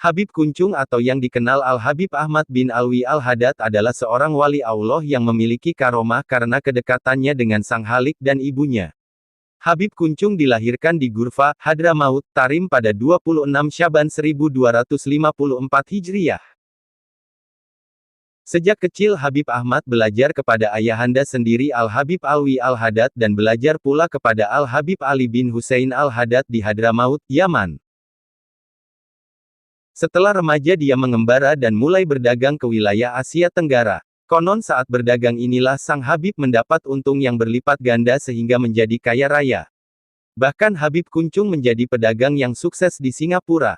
Habib Kuncung atau yang dikenal Al-Habib Ahmad bin Alwi Al-Haddad adalah seorang wali Allah yang memiliki karomah karena kedekatannya dengan Sang Khalik dan ibunya. Habib Kuncung dilahirkan di Ghurfah, Hadramaut, Tarim pada 26 Syaban 1254 Hijriah. Sejak kecil Habib Ahmad belajar kepada ayahanda sendiri Al-Habib Alwi Al-Haddad dan belajar pula kepada Al-Habib Ali bin Husain Al-Haddad di Hadramaut, Yaman. Setelah remaja dia mengembara dan mulai berdagang ke wilayah Asia Tenggara. Konon saat berdagang inilah Sang Habib mendapat untung yang berlipat ganda sehingga menjadi kaya raya. Bahkan Habib Kuncung menjadi pedagang yang sukses di Singapura.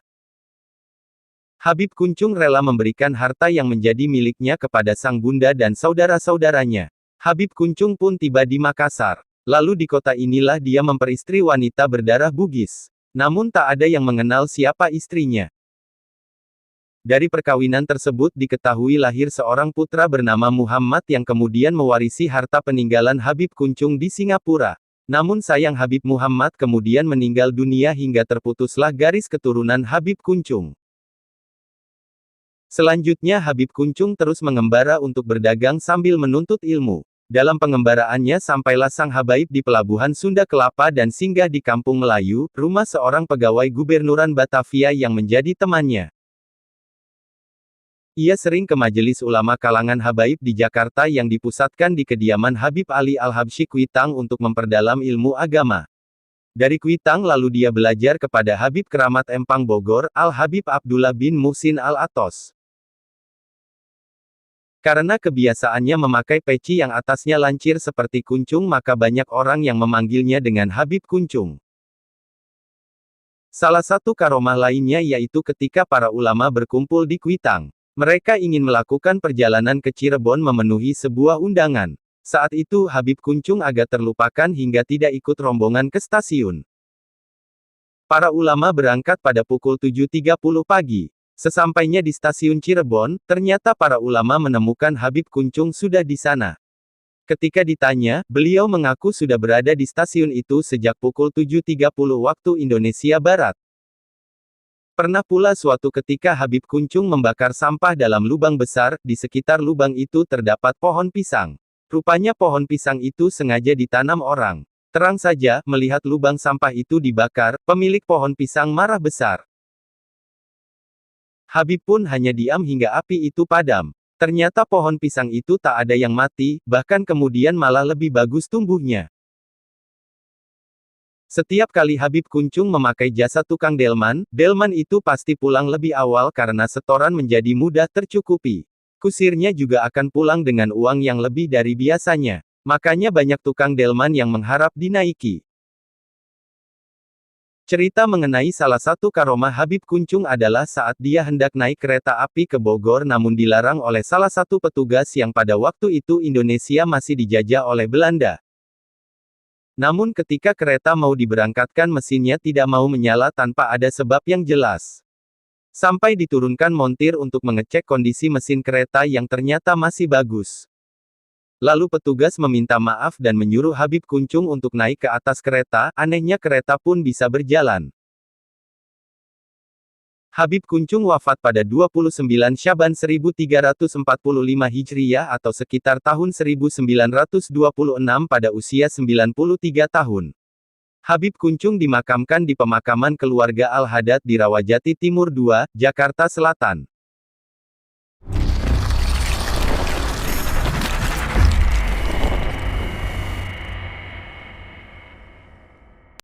Habib Kuncung rela memberikan harta yang menjadi miliknya kepada sang bunda dan saudara-saudaranya. Habib Kuncung pun tiba di Makassar. Lalu di kota inilah dia memperistri wanita berdarah Bugis. Namun tak ada yang mengenal siapa istrinya. Dari perkawinan tersebut diketahui lahir seorang putra bernama Muhammad yang kemudian mewarisi harta peninggalan Habib Kuncung di Singapura. Namun sayang Habib Muhammad kemudian meninggal dunia hingga terputuslah garis keturunan Habib Kuncung. Selanjutnya Habib Kuncung terus mengembara untuk berdagang sambil menuntut ilmu. Dalam pengembaraannya sampailah Sang Habaib di pelabuhan Sunda Kelapa dan singgah di Kampung Melayu, rumah seorang pegawai gubernuran Batavia yang menjadi temannya. Ia sering ke majelis ulama kalangan Habaib di Jakarta yang dipusatkan di kediaman Habib Ali Al-Habsyi Kuitang untuk memperdalam ilmu agama. Dari Kuitang lalu dia belajar kepada Habib Keramat Empang Bogor, Al-Habib Abdullah bin Muhsin Al-Atos. Karena kebiasaannya memakai peci yang atasnya lancir seperti Kuncung maka banyak orang yang memanggilnya dengan Habib Kuncung. Salah satu karomah lainnya yaitu ketika para ulama berkumpul di Kuitang. Mereka ingin melakukan perjalanan ke Cirebon memenuhi sebuah undangan. Saat itu Habib Kuncung agak terlupakan hingga tidak ikut rombongan ke stasiun. Para ulama berangkat pada pukul 7.30 pagi. Sesampainya di stasiun Cirebon, ternyata para ulama menemukan Habib Kuncung sudah di sana. Ketika ditanya, beliau mengaku sudah berada di stasiun itu sejak pukul 7.30 waktu Indonesia Barat. Pernah pula suatu ketika Habib Kuncung membakar sampah dalam lubang besar, di sekitar lubang itu terdapat pohon pisang. Rupanya pohon pisang itu sengaja ditanam orang. Terang saja, melihat lubang sampah itu dibakar, pemilik pohon pisang marah besar. Habib pun hanya diam hingga api itu padam. Ternyata pohon pisang itu tak ada yang mati, bahkan kemudian malah lebih bagus tumbuhnya. Setiap kali Habib Kuncung memakai jasa tukang delman, delman itu pasti pulang lebih awal karena setoran menjadi mudah tercukupi. Kusirnya juga akan pulang dengan uang yang lebih dari biasanya. Makanya banyak tukang delman yang mengharap dinaiki. Cerita mengenai salah satu karomah Habib Kuncung adalah saat dia hendak naik kereta api ke Bogor namun dilarang oleh salah satu petugas yang pada waktu itu Indonesia masih dijajah oleh Belanda. Namun ketika kereta mau diberangkatkan mesinnya tidak mau menyala tanpa ada sebab yang jelas. Sampai diturunkan montir untuk mengecek kondisi mesin kereta yang ternyata masih bagus. Lalu petugas meminta maaf dan menyuruh Habib Kuncung untuk naik ke atas kereta, anehnya kereta pun bisa berjalan. Habib Kuncung wafat pada 29 Syaban 1345 Hijriah atau sekitar tahun 1926 pada usia 93 tahun. Habib Kuncung dimakamkan di pemakaman keluarga Al-Haddad di Rawajati Timur 2, Jakarta Selatan.